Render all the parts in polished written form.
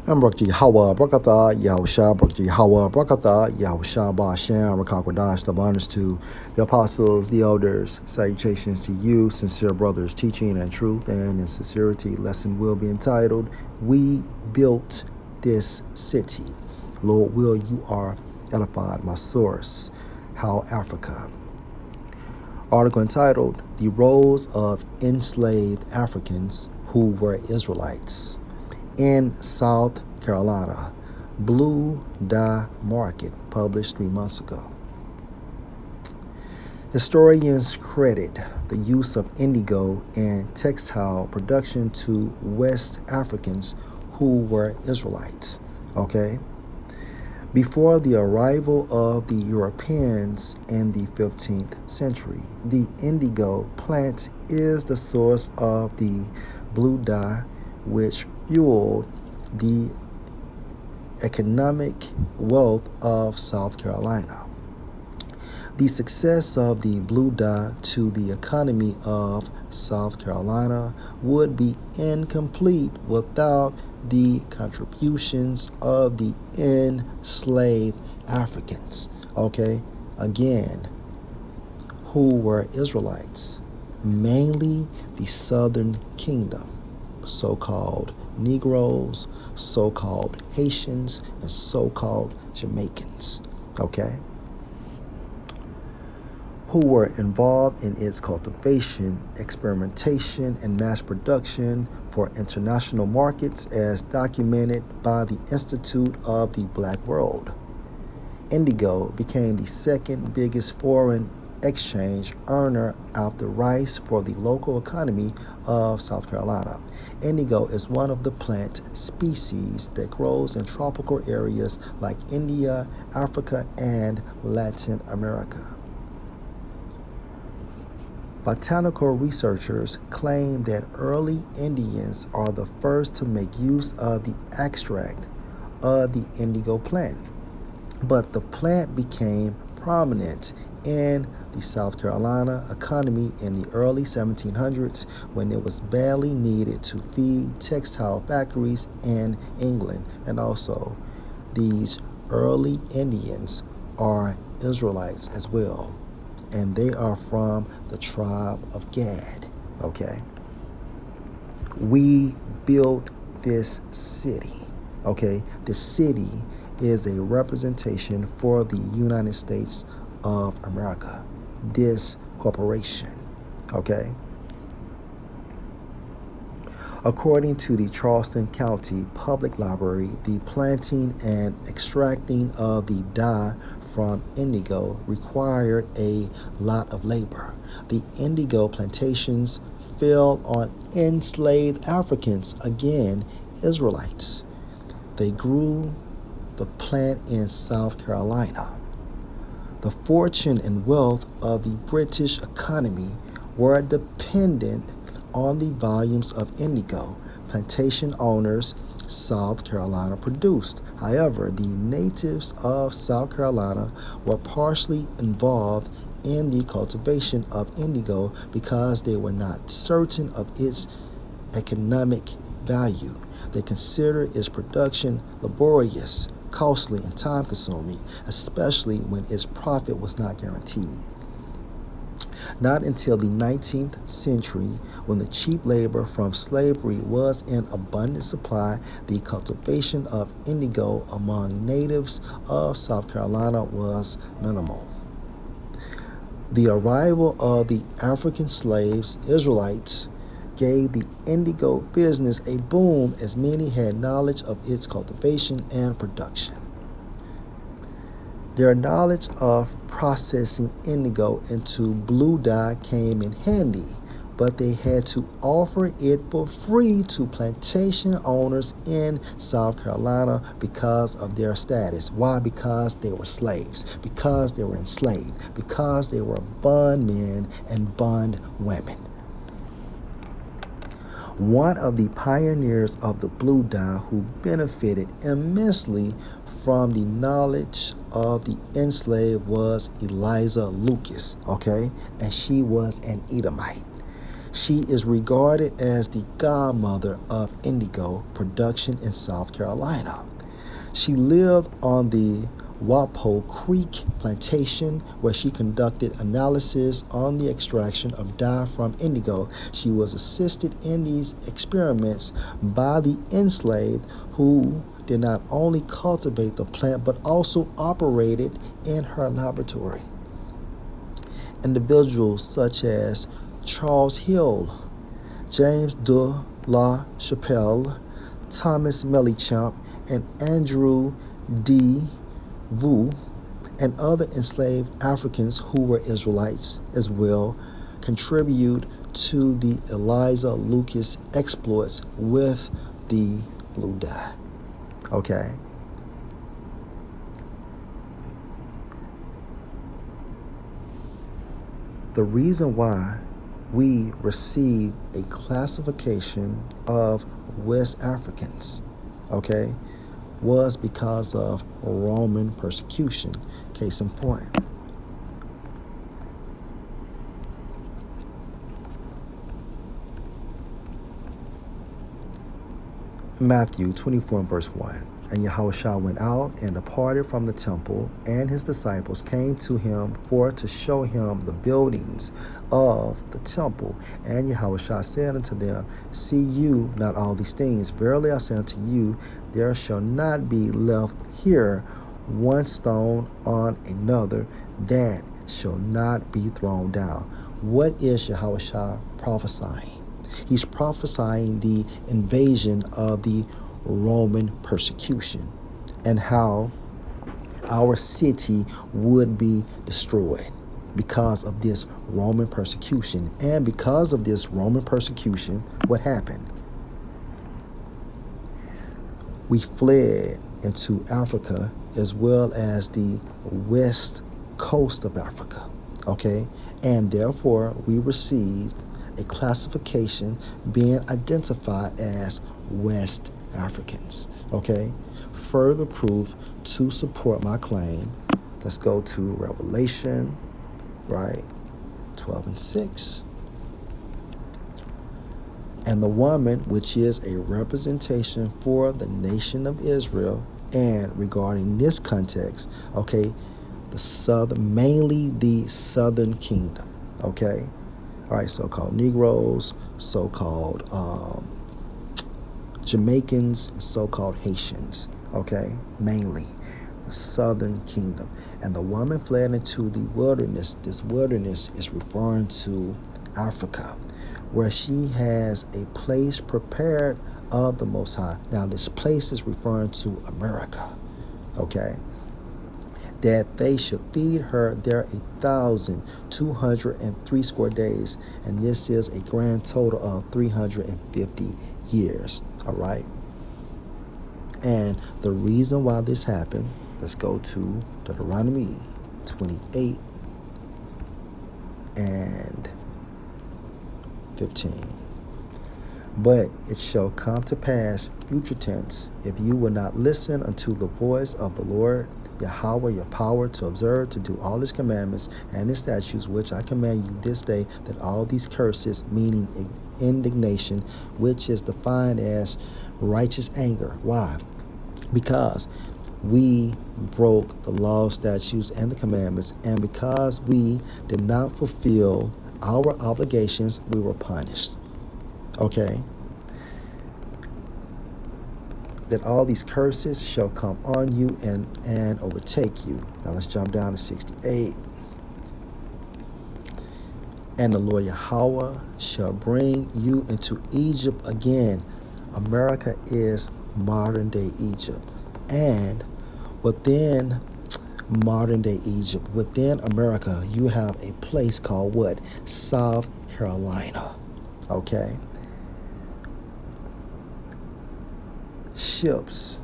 I'm Barak Hawa Brakatha Yahusha Barak Hawa Brakatha Yahusha Ba Shem Rakakwadash. The honors to the apostles, the elders. Salutations to you, sincere brothers, teaching and truth and in sincerity. Lesson will be entitled, We Built This City. Lord will you are edified, my source. How Africa. Article entitled, The Roles of Enslaved Africans Who Were Israelites. In South Carolina, Blue Dye Market, published 3 months ago. Historians credit the use of indigo in textile production to West Africans who were Israelites. Okay? Before the arrival of the Europeans in the 15th century, the indigo plant is the source of the blue dye, which fueled the economic wealth of South Carolina. The success of the blue dye to the economy of South Carolina would be incomplete without the contributions of the enslaved Africans. Okay, again, who were Israelites, mainly the Southern Kingdom, so-called Negroes, so-called Haitians, and so-called Jamaicans. Okay, who were involved in its cultivation, experimentation, and mass production for international markets as documented by the Institute of the Black World. Indigo became the second biggest foreign exchange earner after rice for the local economy of South Carolina. Indigo is one of the plant species that grows in tropical areas like India, Africa, and Latin America. Botanical researchers claim that early Indians are the first to make use of the extract of the indigo plant, but the plant became prominent in the South Carolina economy in the early 1700s when it was badly needed to feed textile factories in England. And also, these early Indians are Israelites as well, and they are from the tribe of Gad. Okay, we built this city. Okay, the city is a representation for the United States of America, this corporation. Okay, according to the Charleston County Public Library, the planting and extracting of the dye from indigo required a lot of labor. The indigo plantations fell on enslaved Africans, again, Israelites. They grew the plant in South Carolina. The fortune and wealth of the British economy were dependent on the volumes of indigo plantation owners South Carolina produced. However, the natives of South Carolina were partially involved in the cultivation of indigo because they were not certain of its economic value. They considered its production laborious, costly, and time-consuming, especially when its profit was not guaranteed. Not until the 19th century, when the cheap labor from slavery was in abundant supply, the cultivation of indigo among natives of South Carolina was minimal. The arrival of the African slaves, Israelites, gave the indigo business a boom as many had knowledge of its cultivation and production. Their knowledge of processing indigo into blue dye came in handy, but they had to offer it for free to plantation owners in South Carolina because of their status. Why? Because they were slaves, because they were enslaved, because they were bondmen and bondwomen. One of the pioneers of the blue dye who benefited immensely from the knowledge of the enslaved was Eliza Lucas, okay? And she was an Edomite. She is regarded as the godmother of indigo production in South Carolina. She lived on the Wapo Creek plantation where she conducted analysis on the extraction of dye from indigo. She was assisted in these experiments by the enslaved who did not only cultivate the plant but also operated in her laboratory. Individuals such as Charles Hill, James de la Chapelle, Thomas Mellichamp, and Andrew D. Vu, and other enslaved Africans who were Israelites as well, contribute to the Eliza Lucas exploits with the blue dye. Okay. The reason why we receive a classification of West Africans, okay, was because of Roman persecution. Case in point. Matthew 24 and verse 1. And Yahushua went out and departed from the temple, and his disciples came to him for to show him the buildings of the temple. And Yahushua said unto them, See you not all these things? Verily I say unto you, there shall not be left here one stone on another that shall not be thrown down. What is Yahushua prophesying? He's prophesying the invasion of the Roman persecution and how our city would be destroyed because of this Roman persecution. And because of this Roman persecution, what happened? We fled into Africa as well as the west coast of Africa, okay? And therefore, we received a classification being identified as West Africans, okay? Further proof to support my claim. Let's go to Revelation, right? 12 and 6. And the woman, which is a representation for the nation of Israel, and regarding this context, okay, mainly the southern kingdom, okay? All right, so-called Negroes, so-called Jamaicans, and so-called Haitians, okay? Mainly the southern kingdom. And the woman fled into the wilderness. This wilderness is referring to Africa, where she has a place prepared of the Most High. Now, this place is referring to America, okay? That they should feed her there 1,203 square days, and this is a grand total of 350 years, all right? And the reason why this happened, let's go to Deuteronomy 28 and 15. But it shall come to pass, future tense, if you will not listen unto the voice of the Lord Yahweh your power to observe, to do all his commandments and his statutes, which I command you this day, that all these curses, meaning indignation, which is defined as righteous anger. Why? Because we broke the law, statutes, and the commandments, and because we did not fulfill our obligations, we were punished. Okay? That all these curses shall come on you and overtake you. Now let's jump down to 68. And the Lord Yahweh shall bring you into Egypt again. America is modern day Egypt. And within modern day Egypt, within America, you have a place called what? South Carolina. Okay? Ships,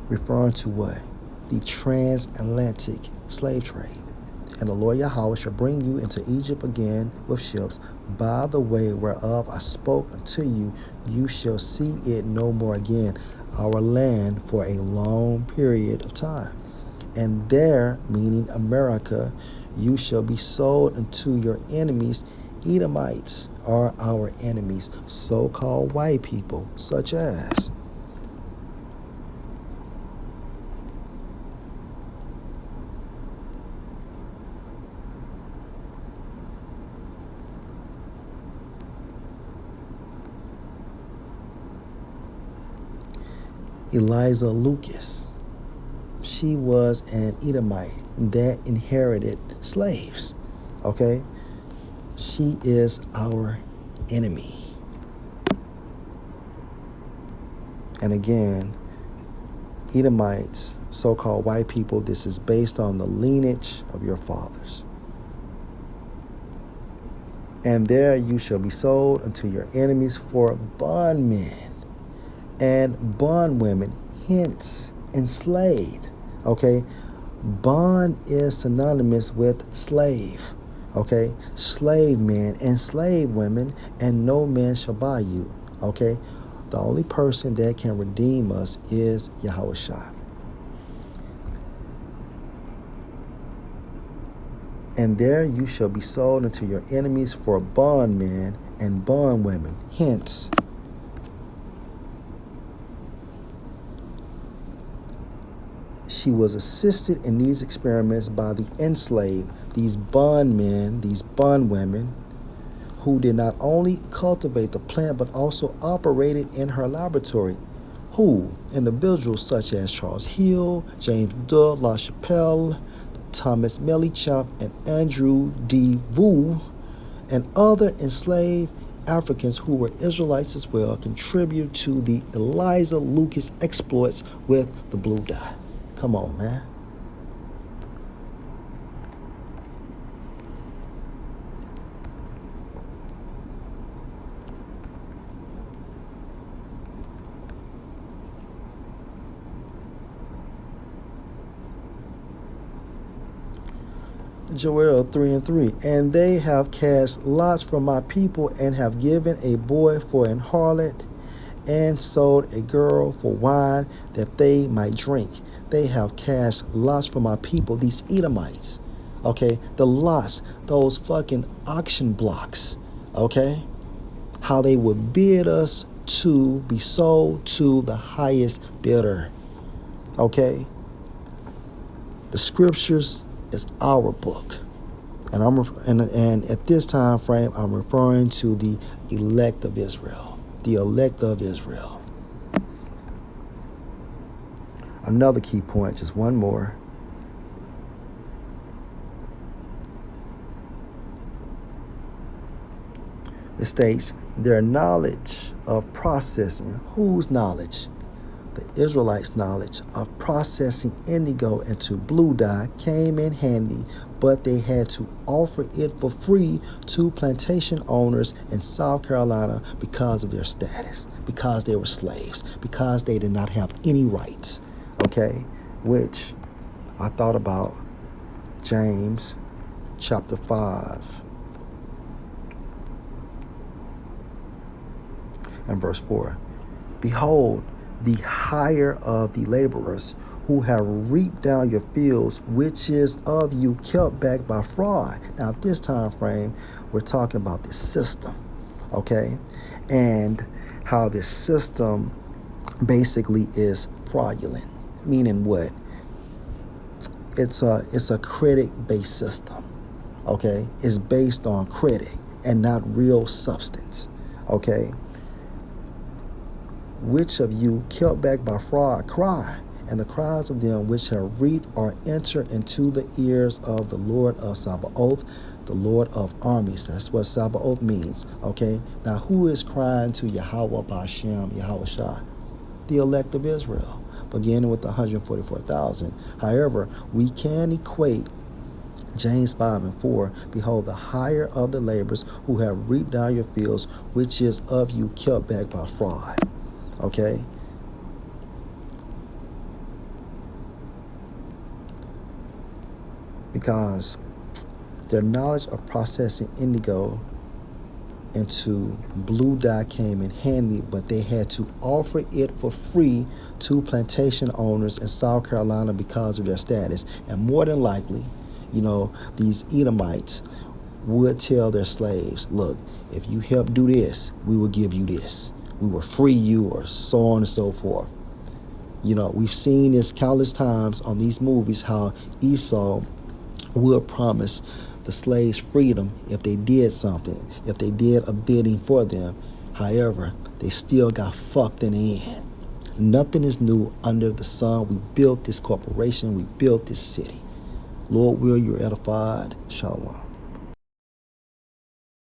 referring to what? The transatlantic slave trade. And the Lord Yahweh shall bring you into Egypt again with ships, by the way whereof I spoke unto you. You shall see it no more again, our land, for a long period of time. And there, meaning America, you shall be sold unto your enemies Edomites are our enemies, so-called white people, such as Eliza Lucas. She was an Edomite that inherited slaves. Okay? She is our enemy. And again, Edomites, so-called white people, this is based on the lineage of your fathers. And there you shall be sold unto your enemies for bondmen and bondwomen, hence enslaved. Okay? Bond is synonymous with slave. Okay? Slave men and slave women, and no man shall buy you. Okay? The only person that can redeem us is Yahushua. And there you shall be sold unto your enemies for bondmen and bondwomen. Hence, she was assisted in these experiments by the enslaved, these bondmen, these bondwomen, who did not only cultivate the plant but also operated in her laboratory. Who? Individuals such as Charles Hill, James de La Chapelle, Thomas Mellichamp, and Andrew D. Vu, and other enslaved Africans who were Israelites as well, contribute to the Eliza Lucas exploits with the blue dye. Come on, man. Joel 3:3. And they have cast lots for my people, and have given a boy for an harlot, and sold a girl for wine, that they might drink. They have cast lots for my people, these Edomites. Okay? The lots, those fucking auction blocks. Okay? How they would bid us to be sold to the highest bidder. Okay? The scriptures is our book, and and at this time frame, I'm referring to the elect of Israel. The elect of Israel. Another key point, just one more. It states their knowledge of processing. Whose knowledge? The Israelites' knowledge of processing indigo into blue dye came in handy, but they had to offer it for free to plantation owners in South Carolina because of their status, because they were slaves, because they did not have any rights. Okay? Which I thought about James chapter 5 and verse 4. Behold, the hire of the laborers who have reaped down your fields, which is of you kept back by fraud. Now, at this time frame, we're talking about this system, okay? And how this system basically is fraudulent. Meaning what? It's a credit-based system, okay? It's based on credit and not real substance, okay? Which of you kept back by fraud cry, and the cries of them which have reaped are entered into the ears of the Lord of Sabaoth, the Lord of armies. That's what Sabaoth means. Okay. Now, who is crying to Yahweh Ba'ashem, Yahushua? The elect of Israel, beginning with the 144,000. However, we can equate James 5 and 4, behold, the hire of the laborers who have reaped down your fields, which is of you kept back by fraud. Okay? Because their knowledge of processing indigo into blue dye came in handy, but they had to offer it for free to plantation owners in South Carolina because of their status. And more than likely, these Edomites would tell their slaves, look, if you help do this, we will give you this. We will free you, or so on and so forth. You know, we've seen this countless times on these movies, how Esau would promise the slaves freedom if they did something, if they did a bidding for them. However, they still got fucked in the end. Nothing is new under the sun. We built this corporation. We built this city. Lord will, you're edified. Shalom.